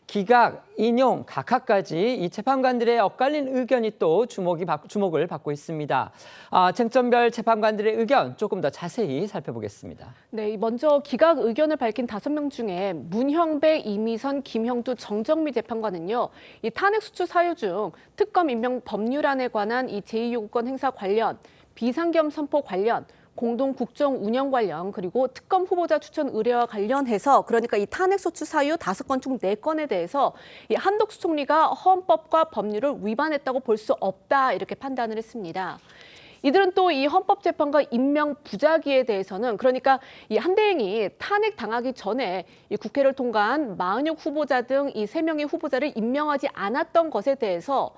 기각, 인용, 각하까지 이 재판관들의 엇갈린 의견이 또 주목을 받고 있습니다. 쟁점별 재판관들의 의견 조금 더 자세히 살펴보겠습니다. 네, 먼저 기각 의견을 밝힌 5명 중에 문형배, 이미선, 김형두, 정정미 재판관은요, 이 탄핵 수출 사유 중 특검 임명 법률안에 관한 이 제2요구권 행사 관련, 비상겸 선포 관련, 공동 국정 운영 관련, 그리고 특검 후보자 추천 의뢰와 관련해서 그러니까 이 탄핵 소추 사유 5건 중 4건에 대해서 이 한덕수 총리가 헌법과 법률을 위반했다고 볼 수 없다 이렇게 판단을 했습니다. 이들은 또 이 헌법재판관 임명 부작위에 대해서는 그러니까 이 한대행이 탄핵 당하기 전에 이 국회를 통과한 마은혁 후보자 등 이 3명의 후보자를 임명하지 않았던 것에 대해서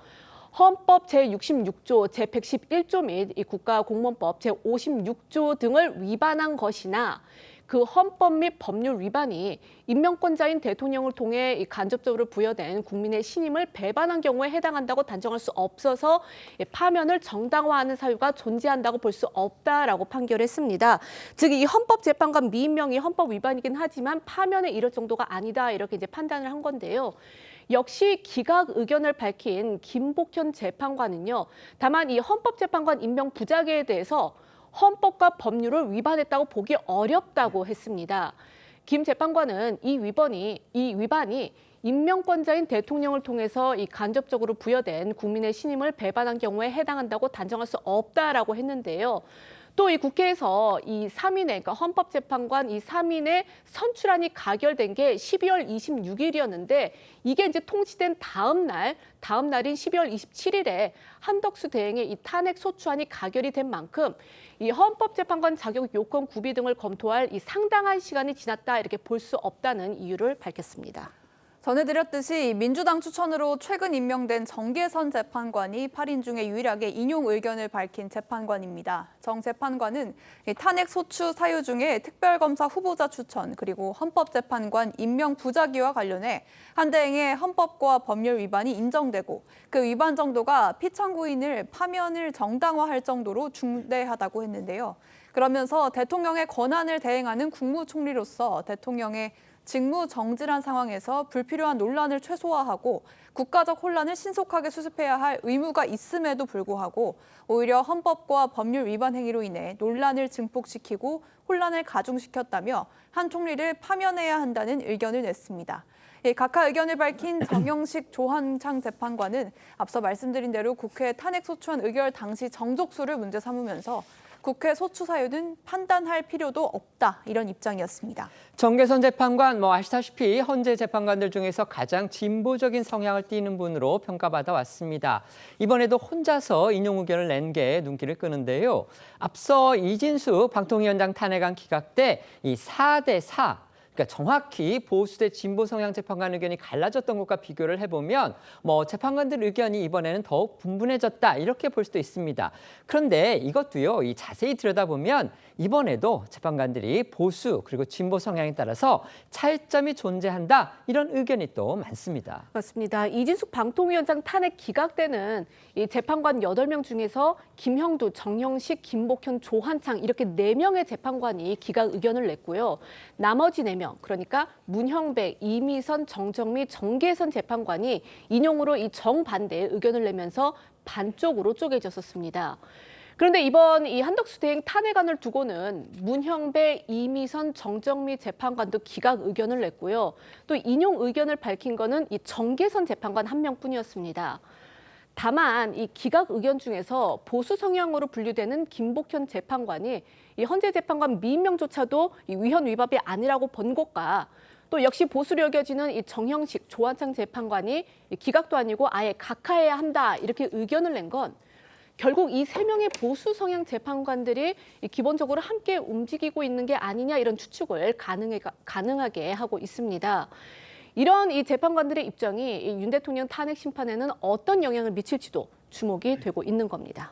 헌법 제66조, 제111조 및 이 국가공무원법 제56조 등을 위반한 것이나 그 헌법 및 법률 위반이 임명권자인 대통령을 통해 이 간접적으로 부여된 국민의 신임을 배반한 경우에 해당한다고 단정할 수 없어서 파면을 정당화하는 사유가 존재한다고 볼 수 없다라고 판결했습니다. 즉, 이 헌법재판관 미임명이 헌법 위반이긴 하지만 파면에 이를 정도가 아니다 이렇게 이제 판단을 한 건데요. 역시 기각 의견을 밝힌 김복현 재판관은요. 다만 이 헌법재판관 임명 부작위에 대해서 헌법과 법률을 위반했다고 보기 어렵다고 했습니다. 김 재판관은 이 위반이 임명권자인 대통령을 통해서 이 간접적으로 부여된 국민의 신임을 배반한 경우에 해당한다고 단정할 수 없다라고 했는데요. 또 이 국회에서 이 3인의 그러니까 헌법재판관 이 3인의 선출안이 가결된 게 12월 26일이었는데 이게 이제 통지된 다음 날인 12월 27일에 한덕수 대행의 이 탄핵 소추안이 가결이 된 만큼 이 헌법재판관 자격 요건 구비 등을 검토할 이 상당한 시간이 지났다 이렇게 볼 수 없다는 이유를 밝혔습니다. 전해드렸듯이 민주당 추천으로 최근 임명된 정계선 재판관이 8인 중에 유일하게 인용 의견을 밝힌 재판관입니다. 정 재판관은 탄핵 소추 사유 중에 특별검사 후보자 추천 그리고 헌법재판관 임명 부작위와 관련해 한대행의 헌법과 법률 위반이 인정되고 그 위반 정도가 피청구인을 파면을 정당화할 정도로 중대하다고 했는데요. 그러면서 대통령의 권한을 대행하는 국무총리로서 대통령의 직무 정지란 상황에서 불필요한 논란을 최소화하고 국가적 혼란을 신속하게 수습해야 할 의무가 있음에도 불구하고 오히려 헌법과 법률 위반 행위로 인해 논란을 증폭시키고 혼란을 가중시켰다며 한 총리를 파면해야 한다는 의견을 냈습니다. 각하 의견을 밝힌 정영식 조한창 재판관은 앞서 말씀드린 대로 국회 탄핵 소추안 의결 당시 정족수를 문제 삼으면서 국회 소추 사유는 판단할 필요도 없다 이런 입장이었습니다. 정계선 재판관 아시다시피 헌재 재판관들 중에서 가장 진보적인 성향을 띠는 분으로 평가받아 왔습니다. 이번에도 혼자서 인용 의견을 낸 게 눈길을 끄는데요. 앞서 이진수 방통위원장 탄핵안 기각 때 이 4대4 그러니까 정확히 보수 대 진보 성향 재판관 의견이 갈라졌던 것과 비교를 해보면 재판관들 의견이 이번에는 더욱 분분해졌다 이렇게 볼 수도 있습니다. 그런데 이것도요, 이 자세히 들여다보면 이번에도 재판관들이 보수 그리고 진보 성향에 따라서 차이점이 존재한다 이런 의견이 또 많습니다. 맞습니다. 이진숙 방통위원장 탄핵 기각 때는 이 재판관 8명 중에서 김형두, 정형식, 김복현, 조한창 이렇게 4명의 재판관이 기각 의견을 냈고요. 나머지 4명 그러니까 문형배, 이미선, 정정미, 정계선 재판관이 인용으로 이 정반대의 의견을 내면서 반쪽으로 쪼개졌었습니다. 그런데 이번 이 한덕수 대행 탄핵안을 두고는 문형배, 이미선, 정정미 재판관도 기각 의견을 냈고요. 또 인용 의견을 밝힌 거는 이 정계선 재판관 1명뿐이었습니다. 다만 이 기각 의견 중에서 보수 성향으로 분류되는 김복현 재판관이 이 헌재 재판관 미임명조차도 이 위헌 위반이 아니라고 본 것과 또 역시 보수로 여겨지는 이 정형식, 조한창 재판관이 기각도 아니고 아예 각하해야 한다 이렇게 의견을 낸 건 결국 이 3명의 보수 성향 재판관들이 기본적으로 함께 움직이고 있는 게 아니냐 이런 추측을 가능하게 하고 있습니다. 이런 이 재판관들의 입장이 윤 대통령 탄핵 심판에는 어떤 영향을 미칠지도 주목이 되고 있는 겁니다.